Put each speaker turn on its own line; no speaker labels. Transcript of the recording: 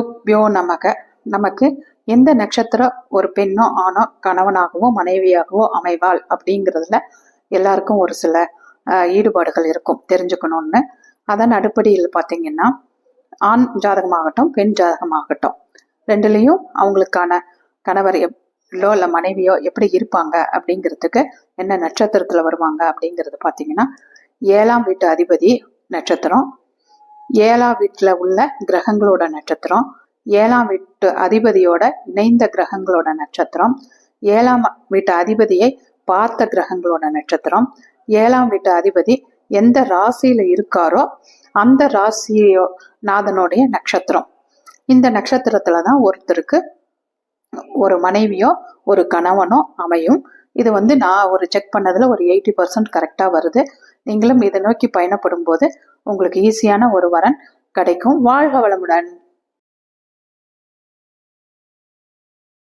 துப்பியோ நமக்கு எந்த நட்சத்திரம் ஒரு பெண்ணோ ஆணோ கணவனாகவோ மனைவியாகவோ அமைவாள் அப்படிங்கிறதுல எல்லாருக்கும் ஒரு சில ஈடுபாடுகள் இருக்கும் தெரிஞ்சுக்கணும்னு. அதன் அடிப்படையில் பார்த்தீங்கன்னா ஆண் ஜாதகமாகட்டும் பெண் ஜாதகமாகட்டும் ரெண்டுலேயும் அவங்களுக்கான கணவர் இல்லை மனைவியோ எப்படி இருப்பாங்க அப்படிங்கிறதுக்கு என்ன நட்சத்திரத்தில் வருவாங்க அப்படிங்கிறது பார்த்தீங்கன்னா 7ஆம் வீட்டு அதிபதி நட்சத்திரம், 7ஆம் வீட்டில் உள்ள கிரகங்களோட நட்சத்திரம், 7ஆம் வீட்டு அதிபதியோட இணைந்த கிரகங்களோட நட்சத்திரம், 7ஆம் வீட்டு அதிபதியை பார்த்த கிரகங்களோட நட்சத்திரம், 7ஆம் வீட்டு அதிபதி எந்த ராசியில இருக்காரோ அந்த ராசியோ நாதனுடைய நட்சத்திரம். இந்த நட்சத்திரத்துலதான் ஒருத்தருக்கு ஒரு மனைவியோ ஒரு கணவனோ அமையும். இது நான் ஒரு செக் பண்ணதுல ஒரு 80% கரெக்டா வருது. நீங்களும் இதை நோக்கி பயணப்படும் போது உங்களுக்கு ஈஸியான ஒரு வரன் கிடைக்கும். வாழ்க வளமுடன்.